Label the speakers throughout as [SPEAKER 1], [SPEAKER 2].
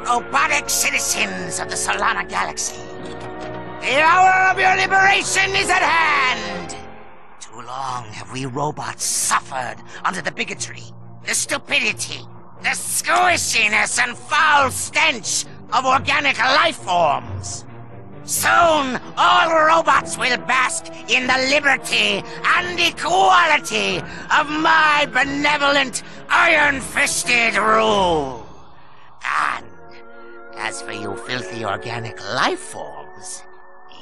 [SPEAKER 1] robotic citizens of the Solana Galaxy. The hour of your liberation is at hand! Too long have we robots suffered under the bigotry, the stupidity, the squishiness and foul stench of organic life forms. Soon, all robots will bask in the liberty and equality of my benevolent, iron-fisted rule. And as for you filthy organic life forms,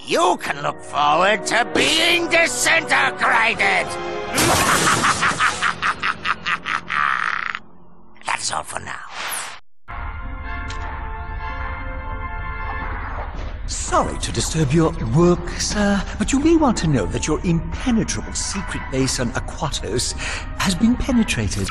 [SPEAKER 1] you can look forward to being disintegrated! That's all for now.
[SPEAKER 2] Sorry to disturb your work, sir, but you may want to know that your impenetrable secret base on Aquatos has been penetrated.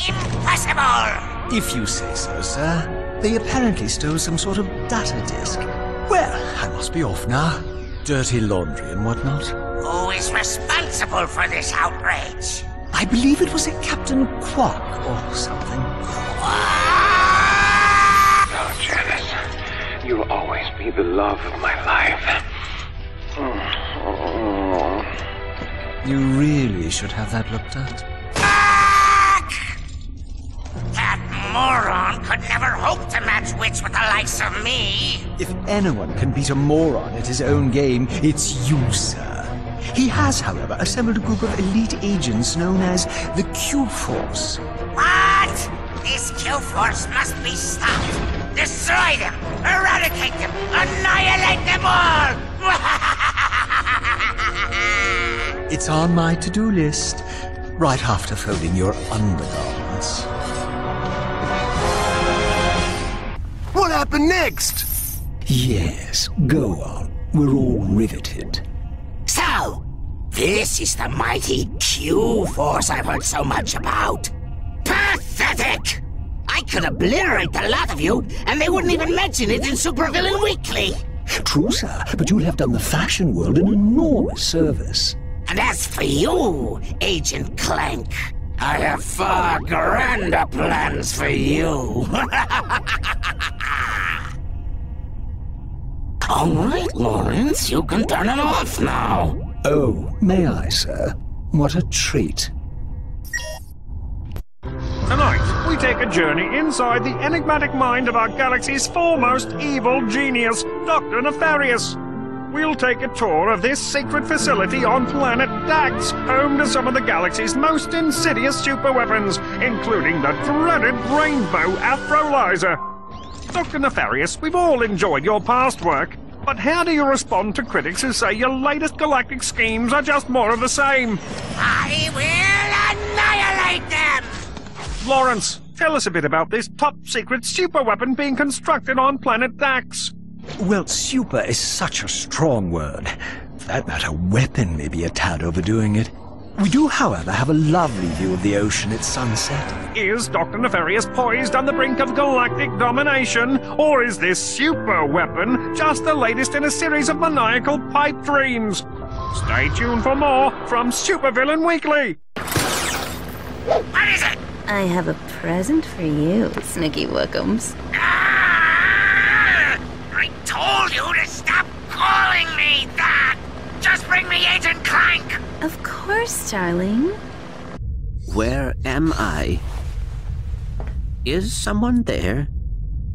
[SPEAKER 1] Impossible!
[SPEAKER 2] If you say so, sir. They apparently stole some sort of data disk. Well, I must be off now. Dirty laundry and whatnot.
[SPEAKER 1] Who is responsible for this outrage?
[SPEAKER 2] I believe it was a Captain Quark or something.
[SPEAKER 3] Oh, Janice, you'll always be the love of my life.
[SPEAKER 2] You really should have that looked at.
[SPEAKER 1] That moron could never hope to match wits with the likes of me.
[SPEAKER 2] If anyone can beat a moron at his own game, it's you, sir. He has, however, assembled a group of elite agents known as the Q-Force.
[SPEAKER 1] What? This Q-Force must be stopped. Destroy them, eradicate them, annihilate them all!
[SPEAKER 2] It's on my to-do list, right after folding your undergarments.
[SPEAKER 4] What happened next?
[SPEAKER 2] Yes, go on. We're all riveted.
[SPEAKER 1] So, this is the mighty Q-Force I've heard so much about. Pathetic! I could obliterate the lot of you, and they wouldn't even mention it in Supervillain Weekly.
[SPEAKER 2] True, sir, but you'll have done the fashion world an enormous service.
[SPEAKER 1] And as for you, Agent Clank, I have far grander plans for you. All right, Lawrence, you can turn it off now.
[SPEAKER 2] Oh, may I, sir? What a treat.
[SPEAKER 5] Tonight, we take a journey inside the enigmatic mind of our galaxy's foremost evil genius, Dr. Nefarious. We'll take a tour of this secret facility on planet Dax, home to some of the galaxy's most insidious superweapons, including the dreaded Rainbow Afrolyzer. Dr. Nefarious, we've all enjoyed your past work, but how do you respond to critics who say your latest galactic schemes are just more of the same?
[SPEAKER 1] I will annihilate them!
[SPEAKER 5] Lawrence, tell us a bit about this top-secret superweapon being constructed on planet Dax.
[SPEAKER 2] Well, super is such a strong word. For that matter, weapon may be a tad overdoing it. We do, however, have a lovely view of the ocean at sunset.
[SPEAKER 5] Is Dr. Nefarious poised on the brink of galactic domination, or is this super weapon just the latest in a series of maniacal pipe dreams? Stay tuned for more from Supervillain Weekly.
[SPEAKER 1] What is it?
[SPEAKER 6] I have a present for you, Snooky Wookums.
[SPEAKER 1] I told you to stop calling me that! Just bring me Agent Clank!
[SPEAKER 6] Of course, darling.
[SPEAKER 7] Where am I? Is someone there?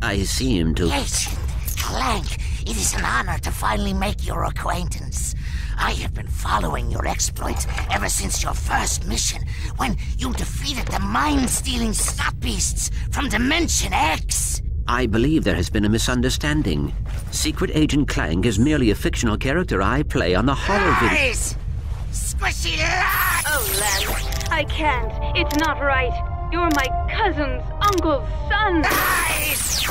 [SPEAKER 7] I seem to...
[SPEAKER 1] Agent Clank, it is an honor to finally make your acquaintance. I have been following your exploits ever since your first mission, when you defeated the mind-stealing snot beasts from Dimension X.
[SPEAKER 7] I believe there has been a misunderstanding. Secret Agent Clank is merely a fictional character I play on the horror video.
[SPEAKER 1] Lies! Squishy lies!
[SPEAKER 6] Oh, Len.
[SPEAKER 8] I can't. It's not right. You're my cousin's uncle's son.
[SPEAKER 1] Lies!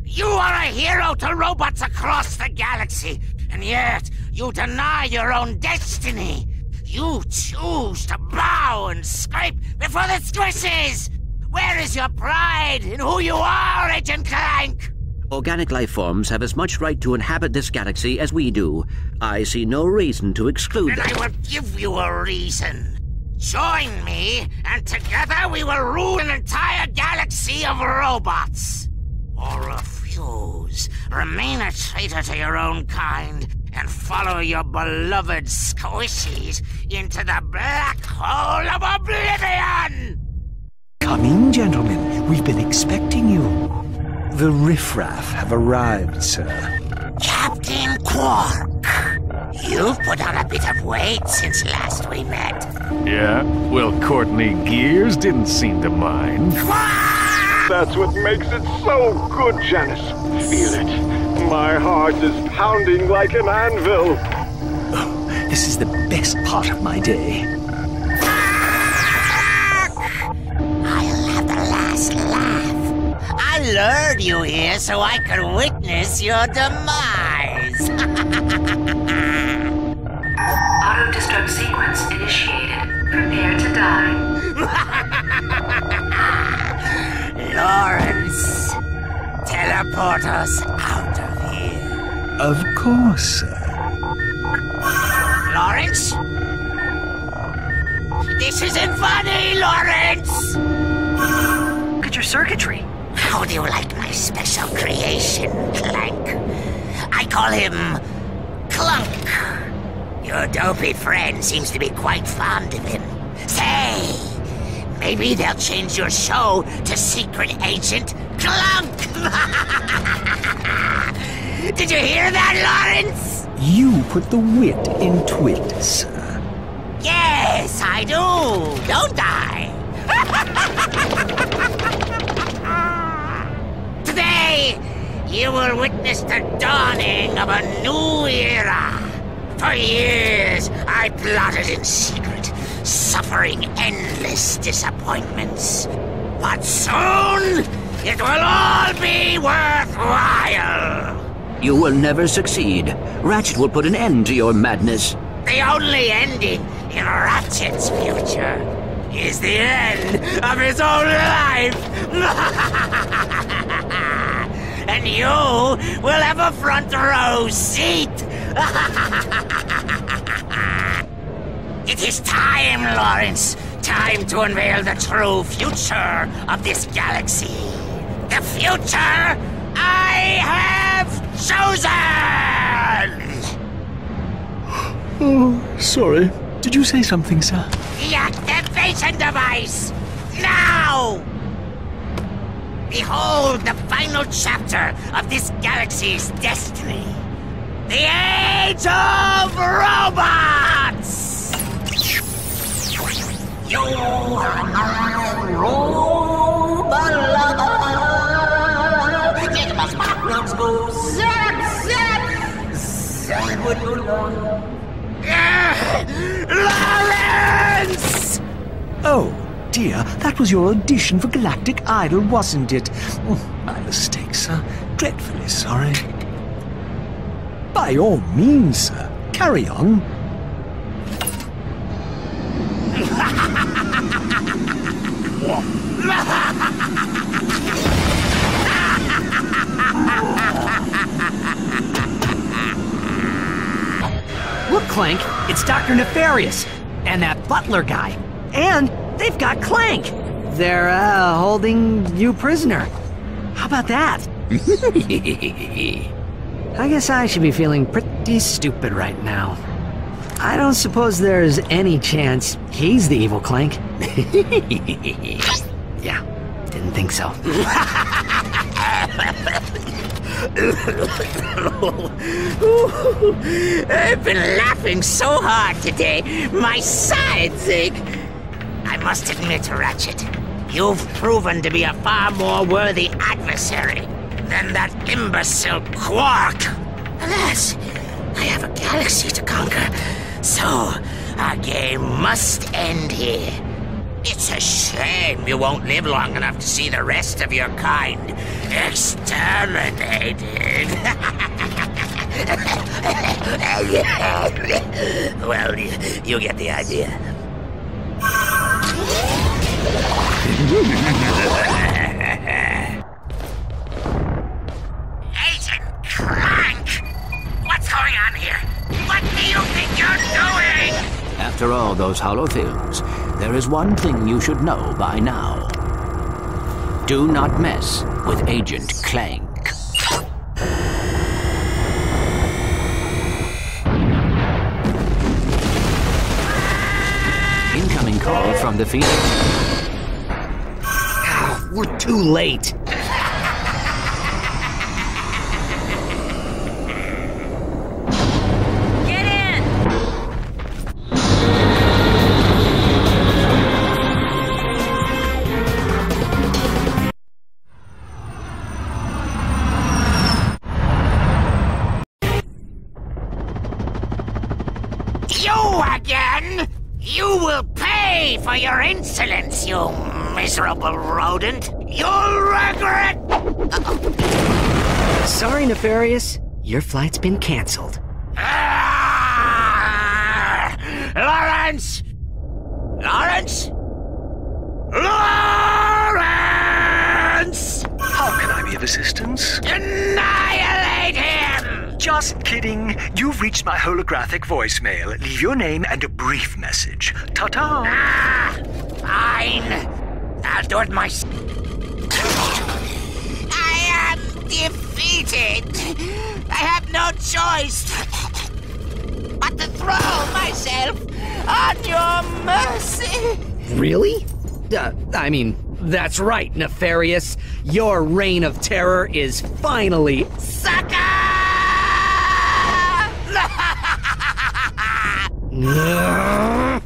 [SPEAKER 1] You are a hero to robots across the galaxy, and yet you deny your own destiny. You choose to bow and scrape before the squishies! Where is your pride in who you are, Agent Clank?
[SPEAKER 7] Organic life forms have as much right to inhabit this galaxy as we do. I see no reason to exclude them.
[SPEAKER 1] Then I will give you a reason. Join me, and together we will rule an entire galaxy of robots. or refuse. Remain a traitor to your own kind and follow your beloved squishies into the black hole of oblivion!
[SPEAKER 2] Come in, gentlemen. We've been expecting you. The riffraff have arrived, sir.
[SPEAKER 1] Captain Quark, you've put on a bit of weight since last we met.
[SPEAKER 3] Yeah? Well, Courtney Gears didn't seem to mind. That's what makes it so good, Janice. Feel it. My heart is pounding like an anvil.
[SPEAKER 2] Oh, this is the best part of my day.
[SPEAKER 1] I'll have the last laugh. I lured you here so I could witness your demise.
[SPEAKER 6] Auto-destruct sequence initiated. Prepare to die.
[SPEAKER 1] Lawrence, teleport us out of here.
[SPEAKER 2] Of course, sir.
[SPEAKER 1] Lawrence? This isn't funny, Lawrence!
[SPEAKER 6] Look at your circuitry.
[SPEAKER 1] How do you like my special creation, Clank? I call him Clank. Your dopey friend seems to be quite fond of him. Say, maybe they'll change your show to Secret Agent Clank! Did you hear that, Lawrence?
[SPEAKER 2] You put the wit in twit, sir.
[SPEAKER 1] Yes, I do, don't I? Today, you will witness the dawning of a new era. For years, I plotted in secret, suffering endless disappointments. But soon, it will all be worthwhile.
[SPEAKER 7] You will never succeed. Ratchet will put an end to your madness.
[SPEAKER 1] The only ending in Ratchet's future is the end of his own life. And you will have a front row seat. It is time, Lawrence. Time to unveil the true future of this galaxy. The future I have chosen!
[SPEAKER 2] Oh, sorry. Did you say something, sir?
[SPEAKER 1] The activation device! Now! Behold the final chapter of this galaxy's destiny. The Age of Robots! You are now robot lover. Get my sparklers go zap, zap, zap with your love. Lawrence!
[SPEAKER 2] Oh, dear, that was your audition for Galactic Idol, wasn't it? Oh, my mistake, sir. Dreadfully sorry. By all means, sir. Carry on.
[SPEAKER 9] Look, Clank, it's Dr. Nefarious, and that butler guy. And they've got Clank. They're, holding you prisoner. How about that? I guess I should be feeling pretty stupid right now. I don't suppose there's any chance he's the evil Clank. Yeah, didn't think so.
[SPEAKER 1] I've been laughing so hard today, my sides ache. I must admit, Ratchet, you've proven to be a far more worthy adversary than that imbecile Quark. Alas, I have a galaxy to conquer, so our game must end here. It's a shame you won't live long enough to see the rest of your kind exterminated. Well, you get the idea. Agent Clank! What's going on here? What do you think you're doing?
[SPEAKER 7] After all those holofilms, there is one thing you should know by now. Do not mess with Agent Clank. Incoming call from the Phoenix.
[SPEAKER 9] Oh, we're too late.
[SPEAKER 8] Get in!
[SPEAKER 1] You again? You will pay for your insolence, you miserable rodent. You'll regret...
[SPEAKER 9] Sorry, Nefarious. Your flight's been canceled.
[SPEAKER 1] Lawrence! Lawrence? Lawrence!
[SPEAKER 2] How can I be of assistance?
[SPEAKER 1] Annihilate him!
[SPEAKER 2] Just kidding. You've reached my holographic voicemail. Leave your name and a brief message. Ta-ta!
[SPEAKER 1] Fine. I'll do it myself. I am defeated. I have no choice but to throw myself on your mercy.
[SPEAKER 9] Really? I mean, that's right, Nefarious. Your reign of terror is finally...
[SPEAKER 1] Sucker! Lawrence!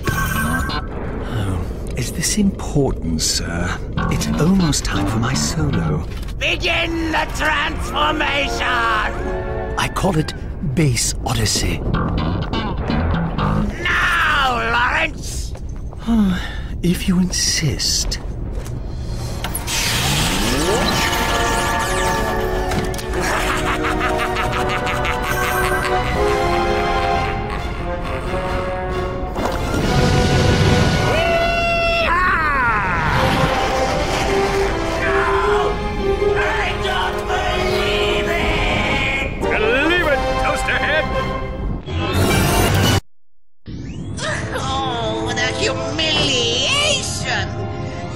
[SPEAKER 2] Oh, is this important, sir? It's almost time for my solo.
[SPEAKER 1] Begin the transformation!
[SPEAKER 2] I call it Base Odyssey.
[SPEAKER 1] Now, Lawrence!
[SPEAKER 2] If you insist.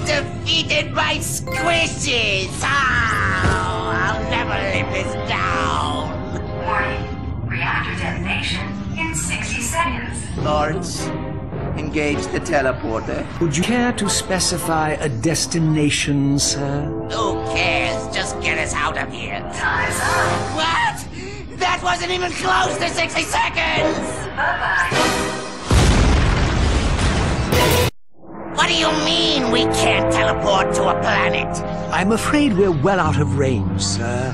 [SPEAKER 1] Defeated by squishes! Oh, I'll never live this down!
[SPEAKER 10] Warning. Reactor detonation in 60 seconds.
[SPEAKER 11] Lawrence, engage the teleporter.
[SPEAKER 2] Would you care to specify a destination, sir?
[SPEAKER 1] Who cares? Just get us out of here.
[SPEAKER 10] Time's up.
[SPEAKER 1] What? That wasn't even close to 60 seconds!
[SPEAKER 10] Bye-bye.
[SPEAKER 1] What do you mean we can't teleport to a planet?
[SPEAKER 2] I'm afraid we're well out of range, sir.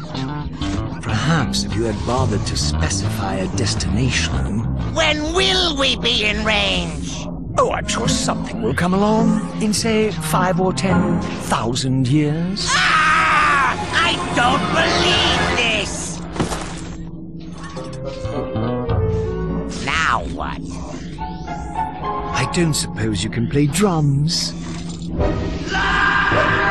[SPEAKER 2] Perhaps if you had bothered to specify a destination...
[SPEAKER 1] When will we be in range?
[SPEAKER 2] Oh, I'm sure something will come along in, say, 5 or 10,000 years.
[SPEAKER 1] Ah! I don't believe this! Now what?
[SPEAKER 2] I don't suppose you can play drums.
[SPEAKER 1] Ah!